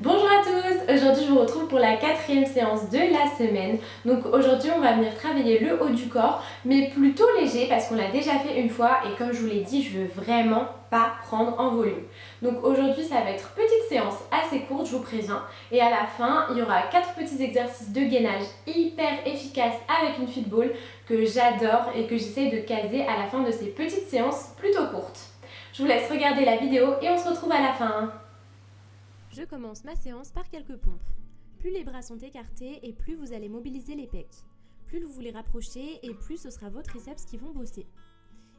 Bonjour à tous, aujourd'hui je vous retrouve pour la quatrième séance de la semaine. Donc aujourd'hui on va venir travailler le haut du corps mais plutôt léger parce qu'on l'a déjà fait une fois et comme je vous l'ai dit je veux vraiment pas prendre en volume. Donc aujourd'hui ça va être petite séance assez courte, je vous préviens, et à la fin il y aura 4 petits exercices de gainage hyper efficaces avec une fit ball que j'adore et que j'essaye de caser à la fin de ces petites séances plutôt courtes. Je vous laisse regarder la vidéo et on se retrouve à la fin. Je commence ma séance par quelques pompes. Plus les bras sont écartés et plus vous allez mobiliser les pecs. Plus vous les rapprochez et plus ce sera vos triceps qui vont bosser.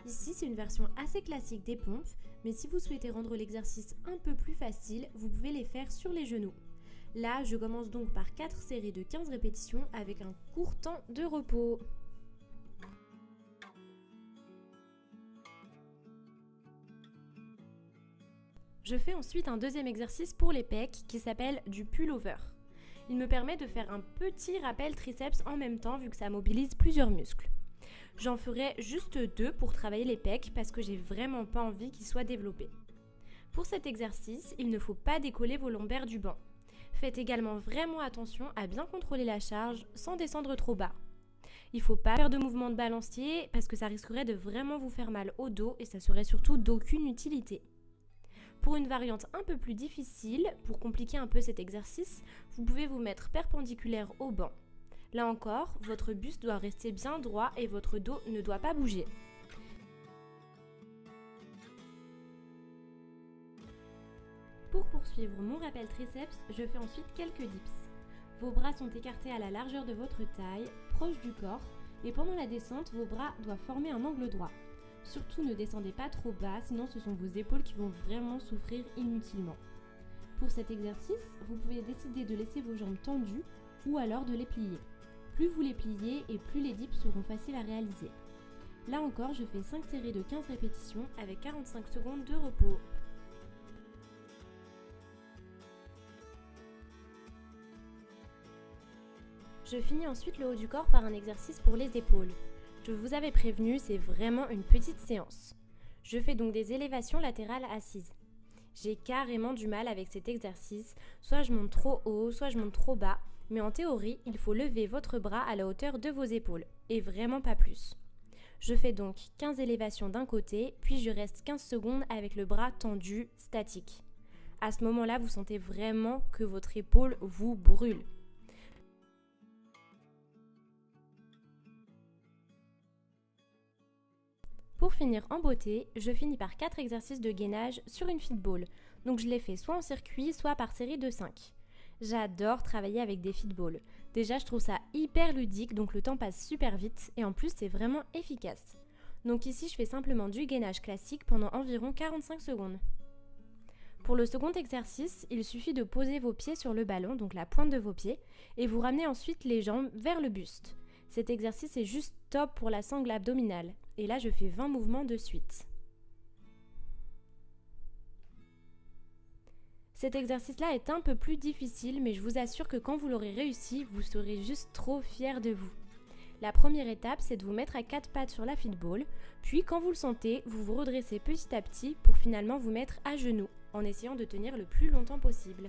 Ici, c'est une version assez classique des pompes, mais si vous souhaitez rendre l'exercice un peu plus facile, vous pouvez les faire sur les genoux. Là, je commence donc par 4 séries de 15 répétitions avec un court temps de repos. Je fais ensuite un deuxième exercice pour les pecs qui s'appelle du pull-over. Il me permet de faire un petit rappel triceps en même temps vu que ça mobilise plusieurs muscles. J'en ferai juste 2 pour travailler les pecs parce que j'ai vraiment pas envie qu'ils soient développés. Pour cet exercice, il ne faut pas décoller vos lombaires du banc. Faites également vraiment attention à bien contrôler la charge sans descendre trop bas. Il ne faut pas faire de mouvement de balancier parce que ça risquerait de vraiment vous faire mal au dos et ça serait surtout d'aucune utilité. Pour une variante un peu plus difficile, pour compliquer un peu cet exercice, vous pouvez vous mettre perpendiculaire au banc. Là encore, votre buste doit rester bien droit et votre dos ne doit pas bouger. Pour poursuivre mon rappel triceps, je fais ensuite quelques dips. Vos bras sont écartés à la largeur de votre taille, proche du corps, et pendant la descente, vos bras doivent former un angle droit. Surtout ne descendez pas trop bas, sinon ce sont vos épaules qui vont vraiment souffrir inutilement. Pour cet exercice, vous pouvez décider de laisser vos jambes tendues ou alors de les plier. Plus vous les pliez et plus les dips seront faciles à réaliser. Là encore, je fais 5 séries de 15 répétitions avec 45 secondes de repos. Je finis ensuite le haut du corps par un exercice pour les épaules. Je vous avais prévenu, c'est vraiment une petite séance. Je fais donc des élévations latérales assises. J'ai carrément du mal avec cet exercice, soit je monte trop haut, soit je monte trop bas, mais en théorie, il faut lever votre bras à la hauteur de vos épaules, et vraiment pas plus. Je fais donc 15 élévations d'un côté, puis je reste 15 secondes avec le bras tendu, statique. À ce moment-là, vous sentez vraiment que votre épaule vous brûle. Pour finir en beauté, je finis par 4 exercices de gainage sur une fit ball. Donc je les fais soit en circuit, soit par série de 5. J'adore travailler avec des fit balls. Déjà, je trouve ça hyper ludique, donc le temps passe super vite et en plus, c'est vraiment efficace. Donc ici, je fais simplement du gainage classique pendant environ 45 secondes. Pour le second exercice, il suffit de poser vos pieds sur le ballon, donc la pointe de vos pieds, et vous ramenez ensuite les jambes vers le buste. Cet exercice est juste top pour la sangle abdominale. Et là, je fais 20 mouvements de suite. Cet exercice-là est un peu plus difficile, mais je vous assure que quand vous l'aurez réussi, vous serez juste trop fiers de vous. La première étape, c'est de vous mettre à 4 pattes sur la fit ball, puis quand vous le sentez, vous vous redressez petit à petit pour finalement vous mettre à genoux, en essayant de tenir le plus longtemps possible.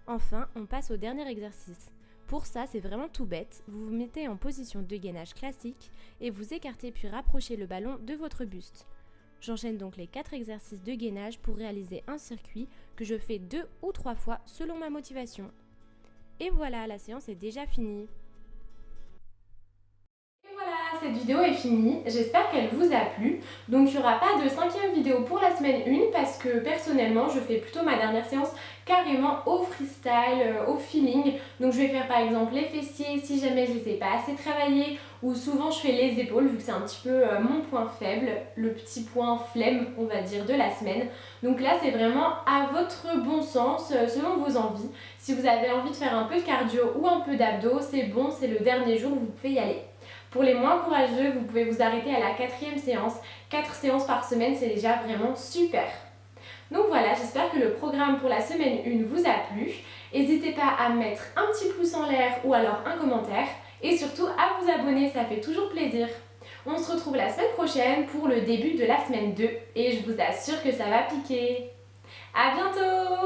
Enfin, on passe au dernier exercice. Pour ça, c'est vraiment tout bête, vous vous mettez en position de gainage classique et vous écartez puis rapprochez le ballon de votre buste. J'enchaîne donc les 4 exercices de gainage pour réaliser un circuit que je fais 2 ou 3 fois selon ma motivation. Et voilà, la séance est déjà finie. Cette vidéo est finie, j'espère qu'elle vous a plu. Donc il n'y aura pas de 5e vidéo pour la semaine 1 parce que personnellement je fais plutôt ma dernière séance carrément au freestyle, au feeling. Donc je vais faire par exemple les fessiers si jamais je ne les ai pas assez travaillés, ou souvent je fais les épaules vu que c'est un petit peu mon point faible, le petit point flemme on va dire de la semaine. Donc là c'est vraiment à votre bon sens, selon vos envies. Si vous avez envie de faire un peu de cardio ou un peu d'abdos, c'est bon, c'est le dernier jour, vous pouvez y aller. Pour les moins courageux, vous pouvez vous arrêter à la 4e séance. 4 séances par semaine, c'est déjà vraiment super. Donc voilà, j'espère que le programme pour la semaine 1 vous a plu. N'hésitez pas à mettre un petit pouce en l'air ou alors un commentaire. Et surtout à vous abonner, ça fait toujours plaisir. On se retrouve la semaine prochaine pour le début de la semaine 2 et je vous assure que ça va piquer. À bientôt!